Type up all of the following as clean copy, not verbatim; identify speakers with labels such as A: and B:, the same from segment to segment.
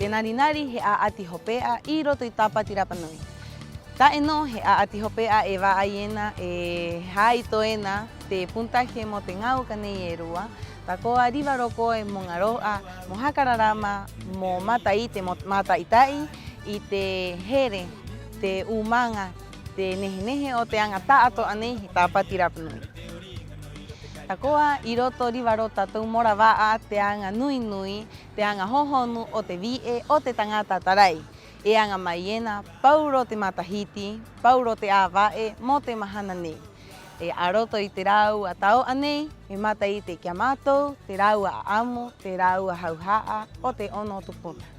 A: Tenarinari he a atihopea iro to itapa tirapanui. Ta eno he a atihopea eva ayena hai toena te puntaje motengau kaneyerua. Tako arriba roko e mongaroa mohakararama mo matai te mataitai i te here te umanga te nehenehe o te angata ato anei tapa tirapanui. Takoa i roto rivaro tatou morawaa te anga nui nui, te anga hohonu o te vie o te tangata tarai. E anga maiena, pauro te matahiti, pauro te awae, mo te mahana nei. E aroto i te rau a tau anei, me matai te kiamatou, te rau a amu, te rau a hauhaa o te ono tupuna.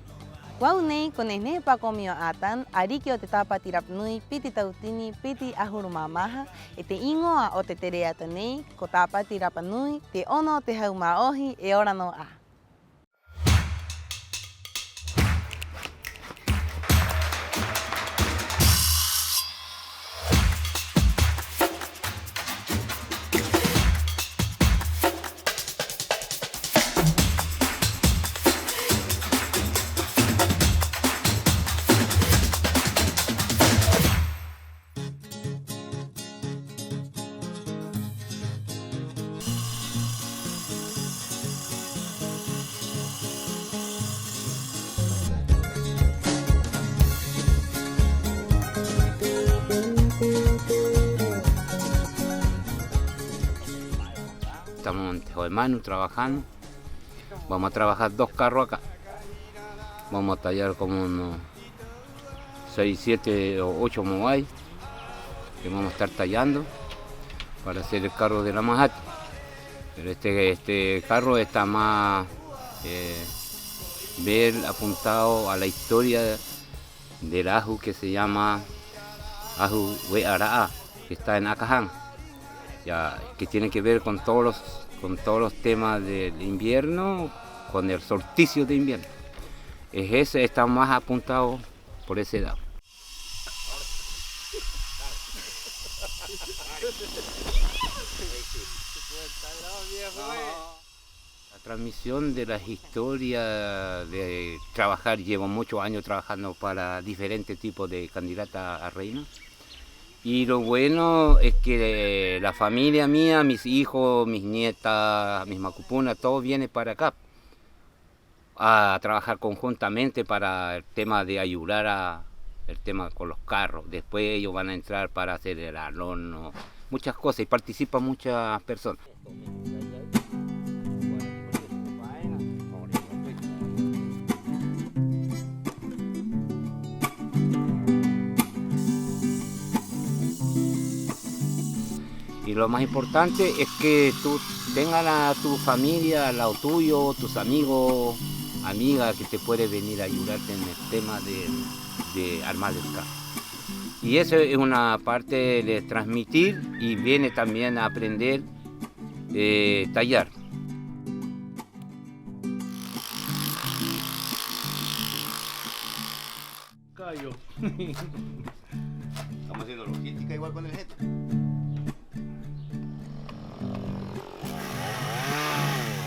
A: Wau nei, kone ne pakomio atan, ariki o te tapa tirapanui, piti tautini, piti ahurumamaha, e te ingoa o te tereata nei, ko tapa tirapanui, te ono te haumaohi e ora no a.
B: Estamos en Tejoemanu trabajando. Vamos a trabajar 2 carros acá. Vamos a tallar como unos 6, 7 o 8 moai que vamos a estar tallando para hacer el carro de la Majati. Pero este carro está más ver apuntado a la historia del Aju que se llama Aju Weara'a, que está en Acaján. Ya, que tiene que ver con todos los temas del invierno, con el solsticio de invierno. Ese está más apuntado por ese lado. La transmisión de las historias de trabajar, llevo muchos años trabajando para diferentes tipos de candidatas a reina. Y lo bueno es que la familia mía, mis hijos, mis nietas, mis macupunas, todo viene para acá a trabajar conjuntamente para el tema de ayudar el tema con los carros. Después ellos van a entrar para hacer el horno, muchas cosas, y participan muchas personas. Y lo más importante es que tú tengas a tu familia al lado tuyo, tus amigos, amigas que te pueden venir a ayudarte en el tema de armar el carro. Y eso es una parte de transmitir y viene también a aprender tallar.
C: Callo. Estamos haciendo logística igual con el jefe.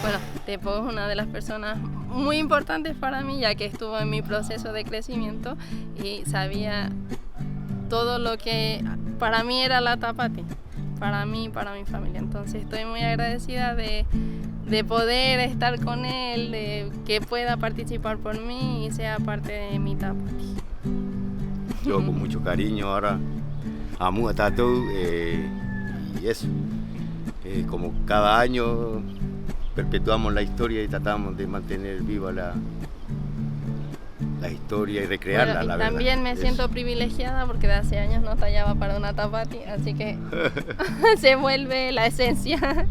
D: Bueno, Tepo es una de las personas muy importantes para mí, ya que estuvo en mi proceso de crecimiento y sabía todo lo que para mí era la Tapati, para mí y para mi familia. Entonces estoy muy agradecida de poder estar con él, de que pueda participar por mí y sea parte de mi Tapati.
C: Yo con mucho cariño ahora amo a Tatu y eso, como cada año perpetuamos la historia y tratamos de mantener viva la historia y recrearla,
D: bueno, y
C: la verdad.
D: También me siento privilegiada porque de hace años no tallaba para una Tapati, así que se vuelve la esencia.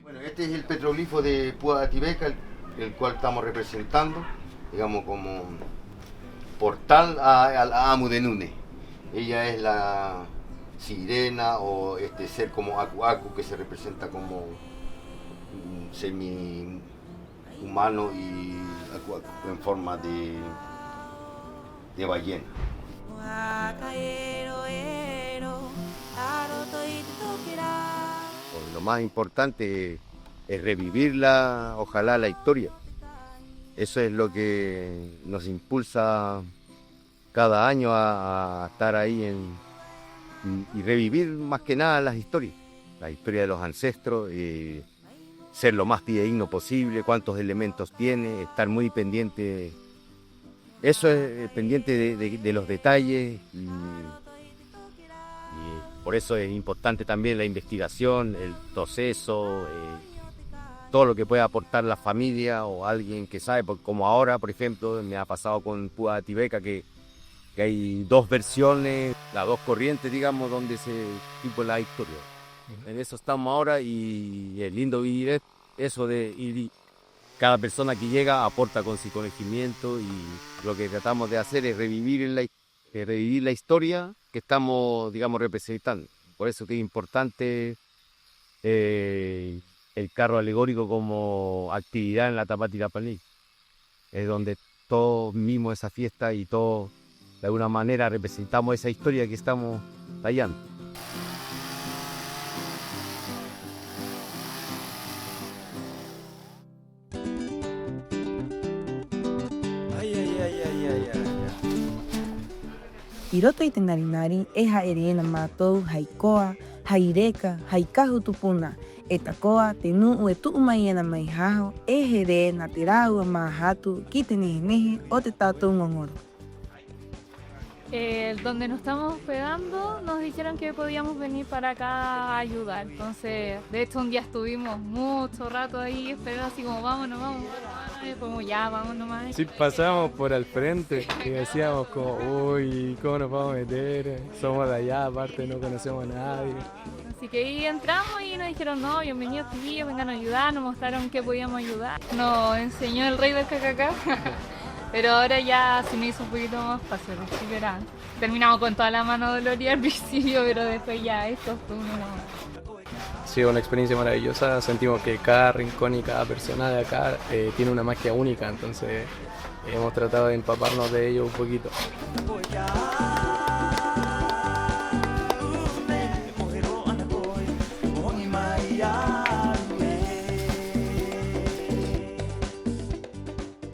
C: Bueno, este es el petroglifo de Púa Tibeca, el cual estamos representando, digamos, como portal a Amu de Nune. Ella es la sirena o este ser como Aku Aku, que se representa como semi-humano, y Aku Aku en forma de ballena. Lo más importante es revivirla, ojalá la historia. Eso es lo que nos impulsa cada año a estar ahí y revivir más que nada la historia de los ancestros, ser lo más fidedigno posible, cuántos elementos tiene, estar muy pendiente, eso es pendiente de los detalles y por eso es importante también la investigación, el proceso, todo lo que pueda aportar la familia o alguien que sabe, como ahora, por ejemplo, me ha pasado con Púa Ativeca que hay dos versiones, las dos corrientes, digamos, donde se tipo la historia. En eso estamos ahora y es lindo vivir eso de ir. Cada persona que llega aporta con su conocimiento y lo que tratamos de hacer es revivir la historia que estamos, digamos, representando. Por eso que es importante el carro alegórico como actividad en la Tapati Irapaní. Es donde todos vivimos esa fiesta y todos de alguna manera representamos esa historia que estamos tallando.
A: Iroto itenarinari e haerena matou haikoa, haireka, haikahu tupuna, etakoa tenu uetu umayena maihajo, herena terau mahatu, kiteneneje o te tatu ngongoro.
E: Donde nos estamos hospedando nos dijeron que podíamos venir para acá a ayudar. Entonces, de hecho un día estuvimos mucho rato ahí esperando así como vámonos, como ya, vamos nomás.
F: Sí, pasábamos por al frente y decíamos como, uy, ¿cómo nos vamos a meter? Somos de allá, aparte no conocemos a nadie.
E: Así que ahí entramos y nos dijeron, no, bienvenidos chiquillos, vengan a ayudar, nos mostraron que podíamos ayudar. Nos enseñó el rey del cacacá. Pero ahora ya se me hizo un poquito más fácil, sí, verán. Terminamos con toda la mano dolorida al principio, pero después ya esto fue uno más.
F: Ha sido una experiencia maravillosa, sentimos que cada rincón y cada persona de acá tiene una magia única, entonces hemos tratado de empaparnos de ello un poquito.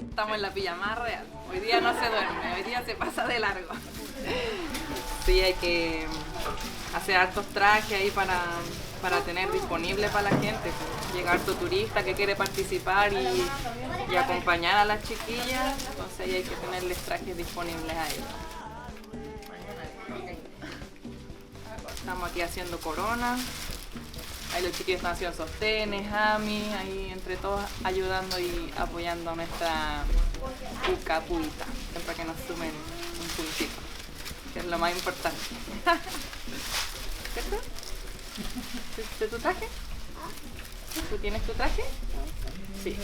G: Estamos en la pijamada real. Hoy día no se duerme, hoy día se pasa de largo. Sí, hay que hacer hartos trajes ahí para tener disponible para la gente. Llega harto turista que quiere participar y acompañar a las chiquillas, entonces ahí hay que tenerles trajes disponibles a ellos. Estamos aquí haciendo coronas. Ahí los chiquillos están haciendo sostenes, jamis, ahí entre todos ayudando y apoyando a nuestra puita, siempre que nos sumen un puntito, que es lo más importante. ¿Cierto? ¿De tu traje? ¿Tú tienes tu traje? Sí.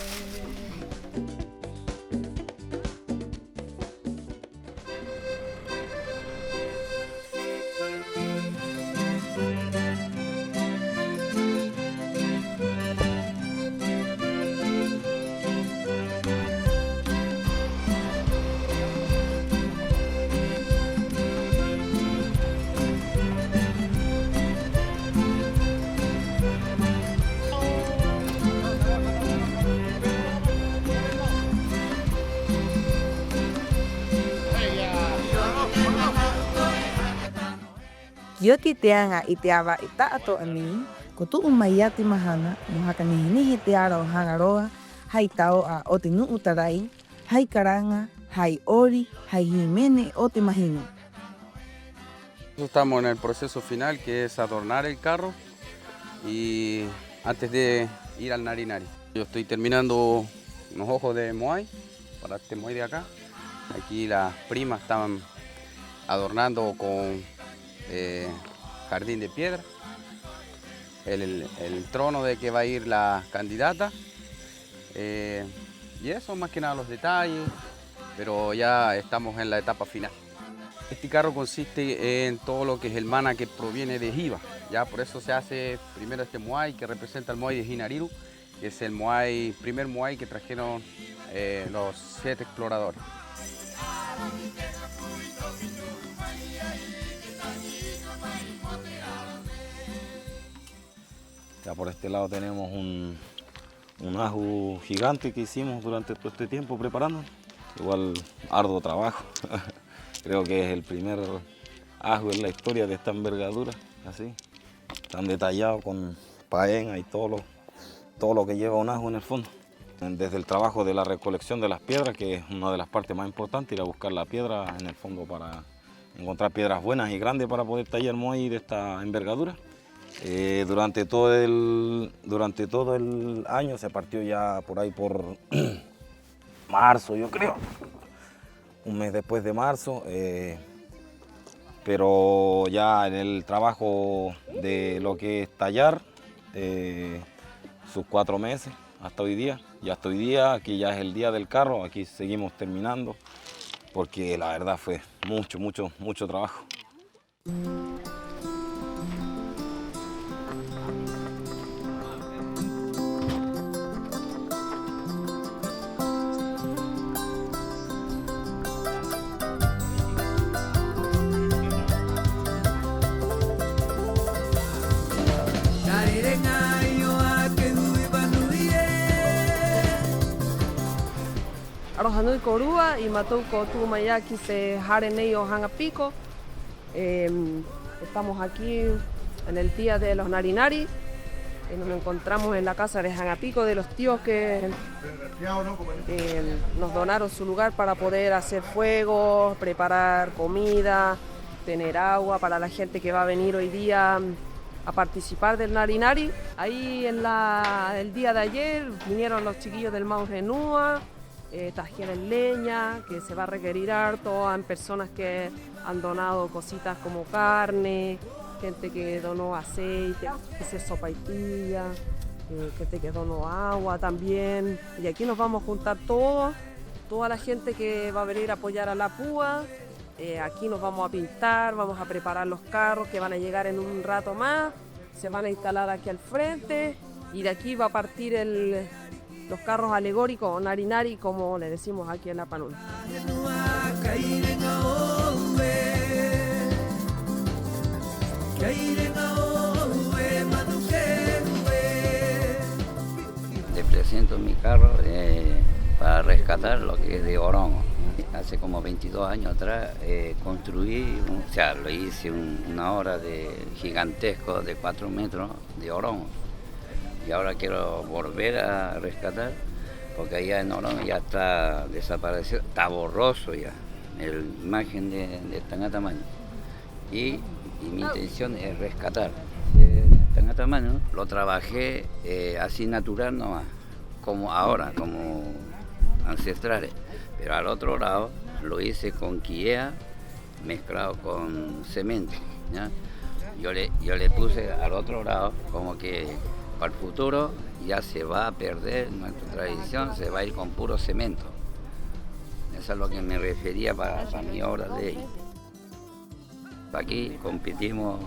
A: Yoti teanga iteava itaato ani, kotu umayati mahana, muhakanihinihi teara o hangaroa, haitao a otinu utarai, haikaranga, hai ori, hai himene ote mahino.
H: Estamos en el proceso final que es adornar el carro y antes de ir al Narinari. Yo estoy terminando unos ojos de moai para este moai de acá. Aquí las primas estaban adornando con jardín de piedra, el trono de que va a ir la candidata y eso más que nada los detalles, pero ya estamos en la etapa final. Este carro consiste en todo lo que es el mana que proviene de Jiva, ya por eso se hace primero este moai que representa el moai de Hinariru, que es el primer moai que trajeron los 7 exploradores. Ya por este lado tenemos
I: un ajo gigante que hicimos durante todo este tiempo preparando. Igual arduo trabajo. Creo que es el primer ajo en la historia de esta envergadura, así, tan detallado con paena y todo lo que lleva un ajo en el fondo. Desde el trabajo de la recolección de las piedras, que es una de las partes más importantes, ir a buscar la piedra en el fondo para encontrar piedras buenas y grandes para poder tallar muelle de esta envergadura. Durante todo el año se partió ya por ahí por marzo, yo creo, un mes después de marzo, pero ya en el trabajo de lo que es tallar, sus 4 meses hasta hoy día. Y hasta hoy día, aquí ya es el día del carro, aquí seguimos terminando, porque la verdad fue mucho trabajo.
J: Arohanui Korua y Matouko Tumayaki se Hareneo Hangapico. Estamos aquí en el día de los Narinari. Nos encontramos en la casa de Hangapico de los tíos que nos donaron su lugar para poder hacer fuego, preparar comida, tener agua para la gente que va a venir hoy día a participar del Narinari. Ahí el día de ayer vinieron los chiquillos del Mount Renúa, trajeron leña, que se va a requerir harto, hay personas que han donado cositas como carne, gente que donó aceite, sopaipilla, gente que donó agua también. Y aquí nos vamos a juntar toda la gente que va a venir a apoyar a la púa. Aquí nos vamos a pintar, vamos a preparar los carros que van a llegar en un rato más, se van a instalar aquí al frente y de aquí va a partir los carros alegóricos, Narinari, como le decimos aquí en La Panula.
B: Le presento mi carro para rescatar lo que es de Orongo. Hace como 22 años atrás construí, lo hice una obra gigantesco de 4 metros de Orongo. Y ahora quiero volver a rescatar, porque allá en Orongo ya está desaparecido, está borroso ya, la imagen de Tangatamano. Y mi intención es rescatar. Tangatamano lo trabajé así natural nomás, como ahora, como ancestrales. Pero al otro lado lo hice con quillea mezclado con cemento, ¿ya? Yo le puse al otro lado como que para el futuro ya se va a perder nuestra tradición, se va a ir con puro cemento. Eso es lo que me refería para mi obra de ellos. Aquí competimos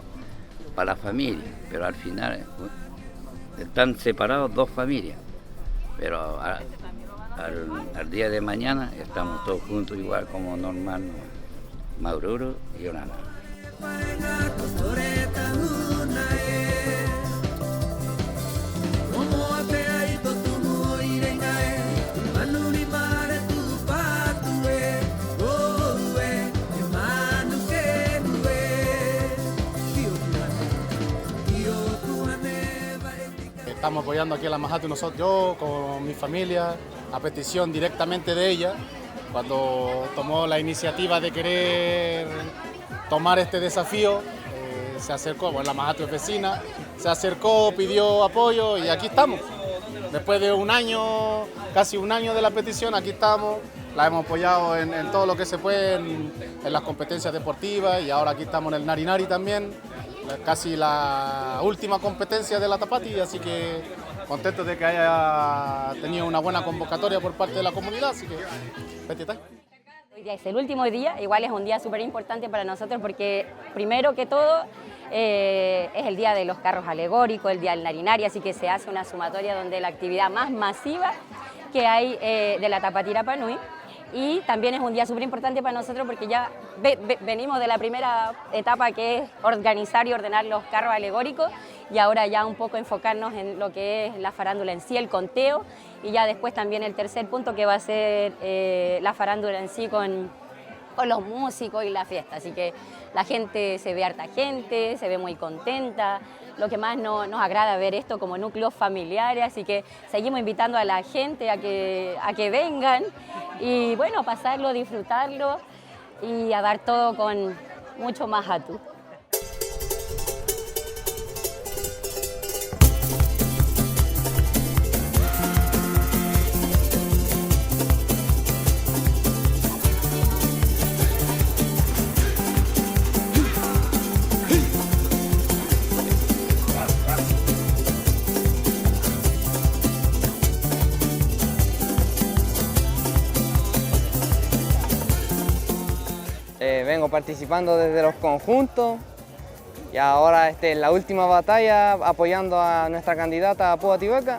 B: para la familia, pero al final están separados 2 familias, pero al día de mañana estamos todos juntos igual como normal, Maururu y Orana.
K: Estamos apoyando aquí a la Majatu yo con mi familia, a petición directamente de ella, cuando tomó la iniciativa de querer tomar este desafío, se acercó, bueno, la Majatu es vecina, se acercó, pidió apoyo y aquí estamos. Después de un año, casi un año de la petición, aquí estamos, la hemos apoyado en todo lo que se puede, en las competencias deportivas y ahora aquí estamos en el Narinari también. Casi la última competencia de la Tapati, así que contento de que haya tenido una buena convocatoria por parte de la comunidad, así que
L: Hoy día es el último día, igual es un día súper importante para nosotros porque primero que todo es el día de los carros alegóricos, el día del Narinari, así que se hace una sumatoria donde la actividad más masiva que hay de la Tapati Rapa Nui Y también es un día súper importante para nosotros porque ya venimos de la primera etapa, que es organizar y ordenar los carros alegóricos, y ahora ya un poco enfocarnos en lo que es la farándula en sí, el conteo, y ya después también el tercer punto, que va a ser la farándula en sí con los músicos y la fiesta. Así que la gente, se ve harta gente, se ve muy contenta. Lo que más nos agrada ver esto como núcleos familiares, así que seguimos invitando a la gente a que vengan y bueno, pasarlo, disfrutarlo y a dar todo con mucho majatu.
M: Vengo participando desde los conjuntos y ahora en la última batalla apoyando a nuestra candidata Púa Tibeca,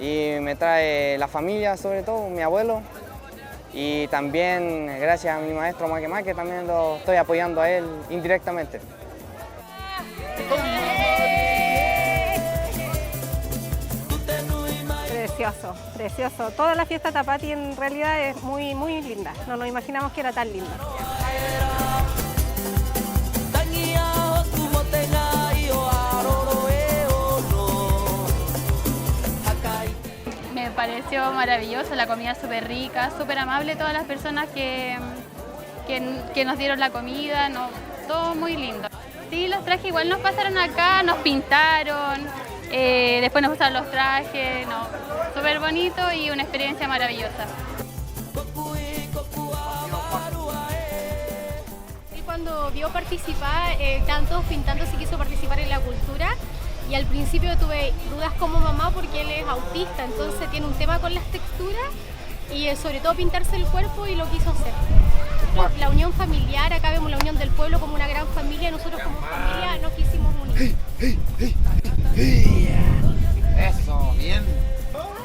M: y me trae la familia, sobre todo mi abuelo, y también gracias a mi maestro Maque, que también lo estoy apoyando a él indirectamente.
N: Precioso, precioso. Toda la fiesta Tapati en realidad es muy, muy linda. No nos imaginamos que era tan linda.
O: Me pareció maravilloso, la comida súper rica, súper amable, todas las personas que nos dieron la comida, todo muy lindo. Sí, los trajes igual nos pasaron acá, nos pintaron, después nos pasaron los trajes, súper bonito y una experiencia maravillosa.
P: Y cuando vio participar, estaban todos pintando, si quiso participar en la cultura. Y al principio tuve dudas como mamá porque él es autista, entonces tiene un tema con las texturas y sobre todo pintarse el cuerpo, y lo quiso hacer. La unión familiar, acá vemos la unión del pueblo como una gran familia, nosotros como familia nos quisimos unir.
Q: Eso, bien.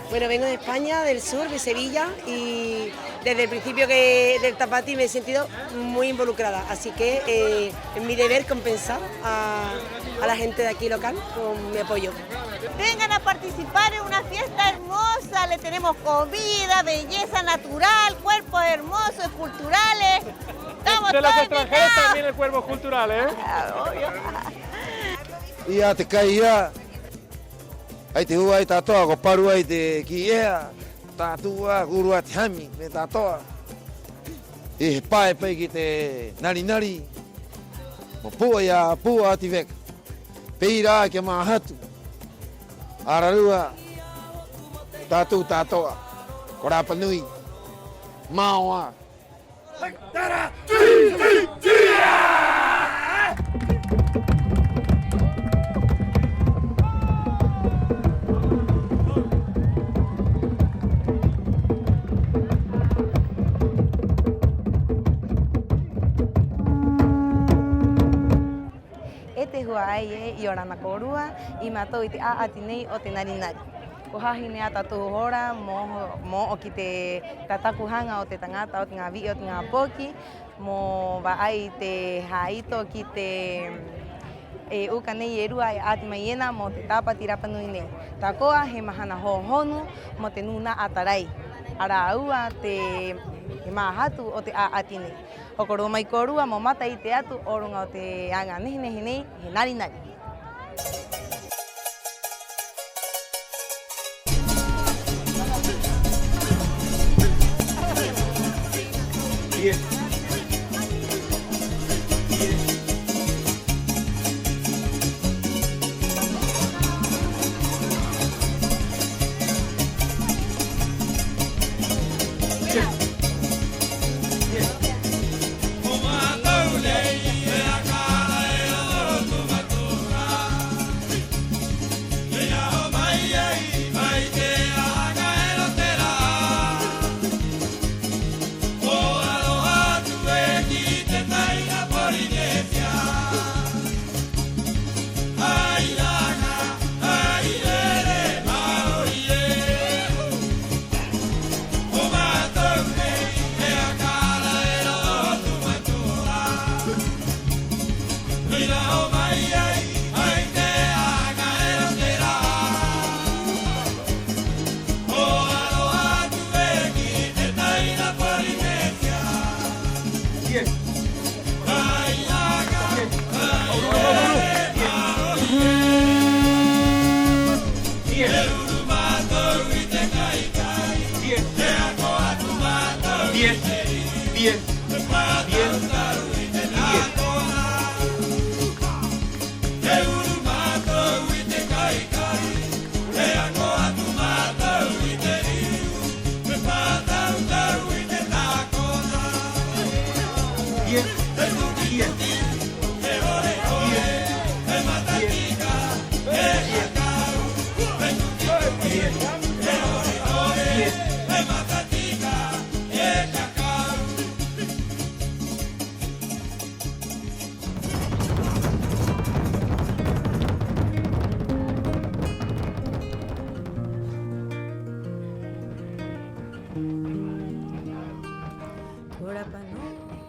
R: Bueno, vengo de España, del sur, de Sevilla, y desde el principio del Tapati me he sentido muy involucrada, así que es mi deber compensar a la gente de aquí local con mi apoyo.
S: Vengan a participar en una fiesta hermosa, le tenemos comida, belleza natural, cuerpos hermosos, culturales. Estamos
T: de los extranjeros también el cuerpo cultural, ¿eh?
U: Y ya te caía. Ahí te juega, ahí está toda, coparu ahí te quilla, está tú, guru a tihami, me está toda. Y espai, que te nari, pua tivek, peira que mahatu, ararua, tatu tatoa, corapanui, maua.
A: Huaye y orana corua y mato iti a atinei o tenarinari. Kohahine atatu hora mo okite tatakuhanga o te tangata o tingavi o tingapoki mo baai te haito kite ukane yerua atimayena mo te tapa tirapanuine. Takoa he mahana hohonu mo te nuna atarai. Araua te mahatu o te a atine. Okoro mai korua mo mata i te atu orunga o te anga nehinei he nari.
V: Aloha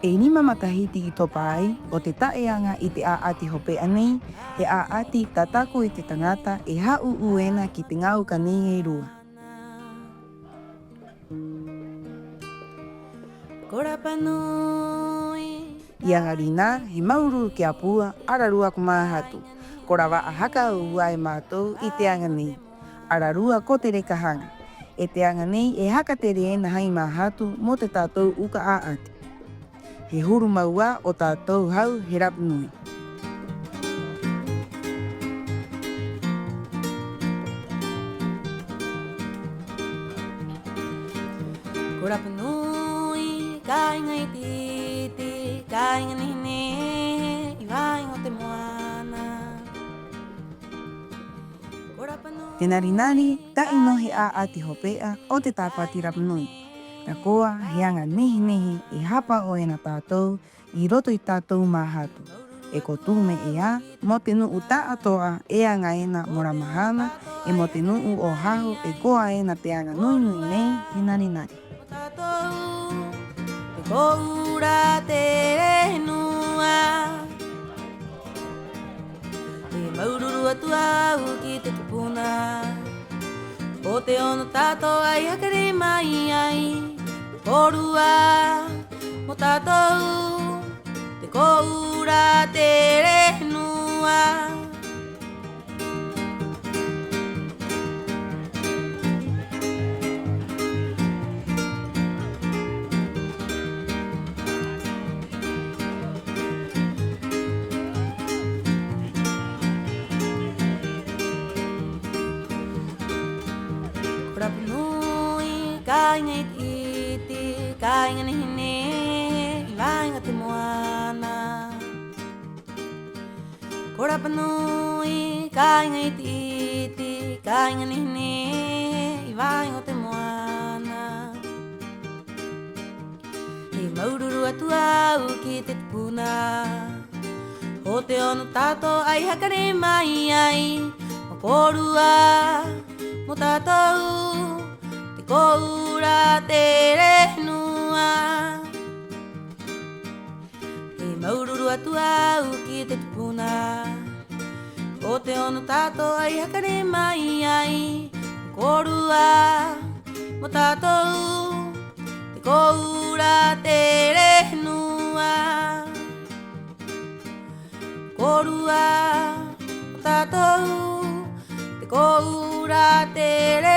A: E ni mamatahiti I topa ai o te taeanga I te aati hopea nei, he aati tatako I te tangata e hau uena ki te ngau kanei e rua. Ia ngarina, he maururu ke apua, ararua ko mahatu. Kora wa ahaka ua e mātou I te anga nei. Ararua ko te rekahanga. E te anga nei e haka te re na hai mahatu mo te tātou uka aati. He huru maua o tātou hau he rapunui. Ko rapunui, ka inga I titi, ka inga nihine, I wainga te moana. Te narinari, ta ino he aati hopea o te tāpati rapunui. Ta koa he anga nehi nehi e hapa o ena tātou I roto I tātou mahatu. E ko tūme e a, mo te nuu ta atoa e anga ena mora mahana, e mo te nuu o haho e koa ena te anga nui nui nei he narinari. Te koura te rehnua, e maururu atua au ki te tupuna. O te ono tātou ai hakere mai ai, korua mo tātou, te koura te rehnua. Ka inga I titi, ka inga nihine, I wainga te moana. Ko rapunui, ka inga I titi, ka inga nihine, I wainga te moana. He maururu atua au ki te tupuna, o te ono tātou ai hakare mai ai, o korua mo tātou. Koura te rehnua, e maururu atua au ki te tupuna. O te ono tātou ai hakare mai ai, korua mo tātou. Te koura te rehnua, korua mo tātou. Te koura te rehnua.